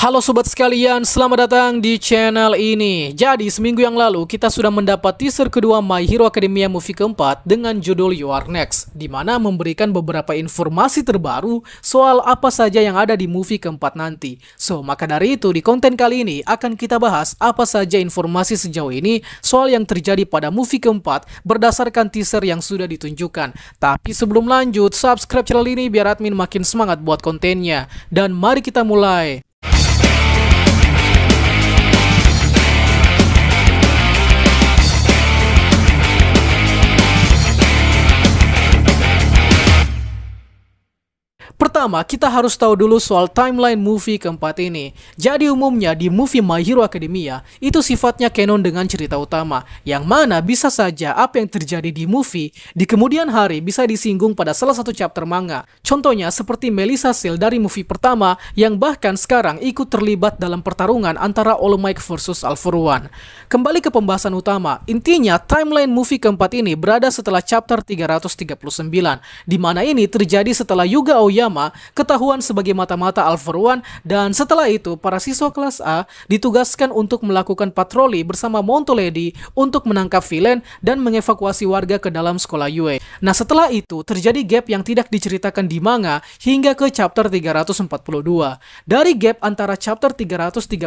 Halo sobat sekalian, selamat datang di channel ini. Jadi seminggu yang lalu kita sudah mendapat teaser kedua My Hero Academia movie keempat dengan judul You Are Next, di mana memberikan beberapa informasi terbaru soal apa saja yang ada di movie keempat nanti. So, maka dari itu di konten kali ini akan kita bahas apa saja informasi sejauh ini soal yang terjadi pada movie keempat berdasarkan teaser yang sudah ditunjukkan. Tapi sebelum lanjut, subscribe channel ini biar admin makin semangat buat kontennya. Dan mari kita mulai. Pertama, kita harus tahu dulu soal timeline movie keempat ini. Jadi umumnya di movie My Hero Academia, itu sifatnya canon dengan cerita utama, yang mana bisa saja apa yang terjadi di movie, di kemudian hari bisa disinggung pada salah satu chapter manga. Contohnya seperti Melissa Seal dari movie pertama, yang bahkan sekarang ikut terlibat dalam pertarungan antara All Might versus All For One. Kembali ke pembahasan utama, intinya timeline movie keempat ini berada setelah chapter 339, di mana ini terjadi setelah Yuga Aoyama ketahuan sebagai mata-mata All For One, dan setelah itu para siswa kelas A ditugaskan untuk melakukan patroli bersama Monto Lady untuk menangkap villain dan mengevakuasi warga ke dalam sekolah Yue. Nah, setelah itu terjadi gap yang tidak diceritakan di manga hingga ke chapter 342. Dari gap antara chapter 339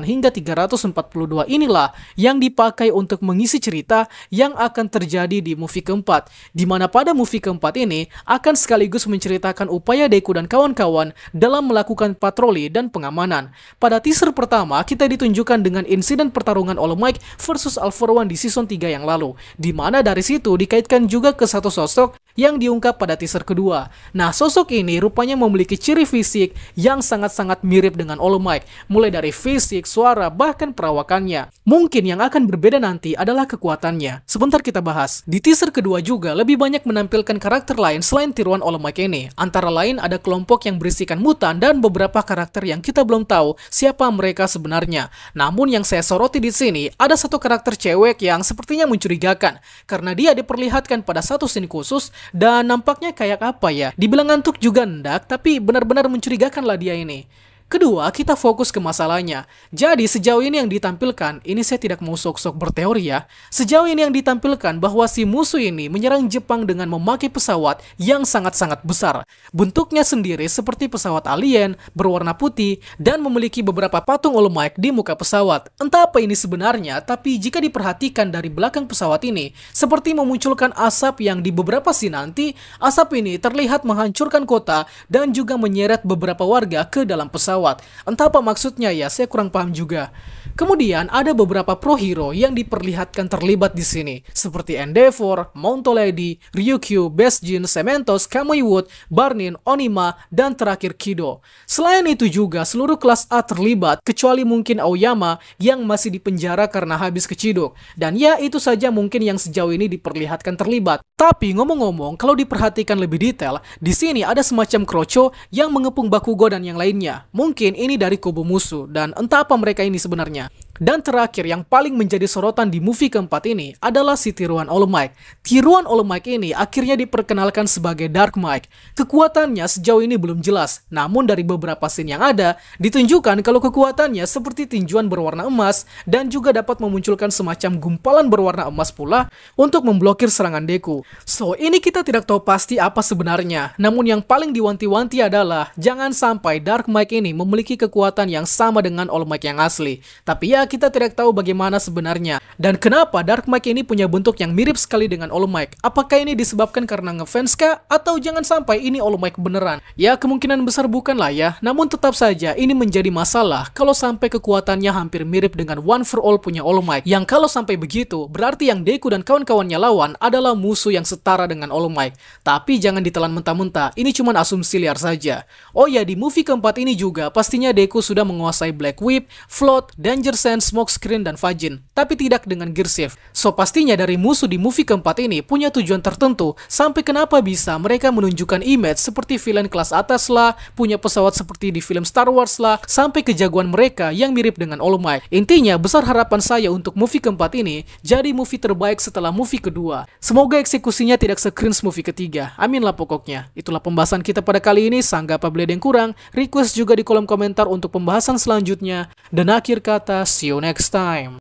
hingga 342 inilah yang dipakai untuk mengisi cerita yang akan terjadi di movie keempat, di mana pada movie keempat ini akan sekaligus menceritakan upaya Deku dan kawan-kawan dalam melakukan patroli dan pengamanan. Pada teaser pertama, kita ditunjukkan dengan insiden pertarungan All Might versus All For One di season 3 yang lalu, di mana dari situ dikaitkan juga ke satu sosok yang diungkap pada teaser kedua. Nah, sosok ini rupanya memiliki ciri fisik yang sangat-sangat mirip dengan All Might, mulai dari fisik, suara, bahkan perawakannya. Mungkin yang akan berbeda nanti adalah kekuatannya. Sebentar kita bahas. Di teaser kedua juga lebih banyak menampilkan karakter lain selain tiruan All Might ini. Antara lain ada kelompok yang berisikan mutan dan beberapa karakter yang kita belum tahu siapa mereka sebenarnya. Namun yang saya soroti di sini ada satu karakter cewek yang sepertinya mencurigakan karena dia diperlihatkan pada satu scene khusus dan nampaknya kayak apa ya? Dibilang ngantuk juga ndak, tapi benar-benar mencurigakan lah dia ini. Kedua, kita fokus ke masalahnya. Jadi sejauh ini yang ditampilkan, ini saya tidak mau sok-sok berteori ya. Sejauh ini yang ditampilkan bahwa si musuh ini menyerang Jepang dengan memakai pesawat yang sangat-sangat besar. Bentuknya sendiri seperti pesawat alien, berwarna putih, dan memiliki beberapa patung All Might di muka pesawat. Entah apa ini sebenarnya, tapi jika diperhatikan dari belakang pesawat ini, seperti memunculkan asap yang di beberapa scene nanti, asap ini terlihat menghancurkan kota dan juga menyeret beberapa warga ke dalam pesawat. Entah apa maksudnya ya, saya kurang paham juga. Kemudian ada beberapa pro hero yang diperlihatkan terlibat di sini, seperti Endeavor, Monto Lady, Ryukyu, Best Jean, Cementos, Kamui Wood, Barnin, Onima, dan terakhir Kido. Selain itu juga seluruh kelas A terlibat, kecuali mungkin Aoyama yang masih dipenjara karena habis keciduk. Dan ya itu saja mungkin yang sejauh ini diperlihatkan terlibat. Tapi ngomong-ngomong, kalau diperhatikan lebih detail, di sini ada semacam Krocho yang mengepung Bakugo dan yang lainnya. Mungkin ini dari kubu musuh, dan entah apa mereka ini sebenarnya. Dan terakhir yang paling menjadi sorotan di movie keempat ini adalah si tiruan All Might. Tiruan All Might ini akhirnya diperkenalkan sebagai Dark Might. Kekuatannya sejauh ini belum jelas, namun dari beberapa scene yang ada, ditunjukkan kalau kekuatannya seperti tinjuan berwarna emas dan juga dapat memunculkan semacam gumpalan berwarna emas pula untuk memblokir serangan Deku. So, ini kita tidak tahu pasti apa sebenarnya, namun yang paling diwanti-wanti adalah jangan sampai Dark Might ini memiliki kekuatan yang sama dengan All Might yang asli. Tapi ya, kita tidak tahu bagaimana sebenarnya. Dan kenapa Dark Might ini punya bentuk yang mirip sekali dengan All Might? Apakah ini disebabkan karena ngefans kah? Atau jangan sampai ini All Might beneran? Ya, kemungkinan besar bukan lah ya. Namun tetap saja ini menjadi masalah kalau sampai kekuatannya hampir mirip dengan One For All punya All Might. Yang kalau sampai begitu, berarti yang Deku dan kawan-kawannya lawan adalah musuh yang setara dengan All Might. Tapi jangan ditelan mentah-mentah, ini cuma asumsi liar saja. Oh ya, di movie keempat ini juga pastinya Deku sudah menguasai Black Whip, Float, Danger Sense, dengan Smokescreen dan Fajin, tapi tidak dengan Gearshift. So pastinya dari musuh di movie keempat ini punya tujuan tertentu, sampai kenapa bisa mereka menunjukkan image seperti villain kelas atas lah, punya pesawat seperti di film Star Wars lah, sampai kejagoan mereka yang mirip dengan All Might. Intinya, besar harapan saya untuk movie keempat ini jadi movie terbaik setelah movie kedua. Semoga eksekusinya tidak se-cringe movie ketiga. Amin lah pokoknya. Itulah pembahasan kita pada kali ini. Sanggah apa ada yang kurang? Request juga di kolom komentar untuk pembahasan selanjutnya. Dan akhir kata, see you next time.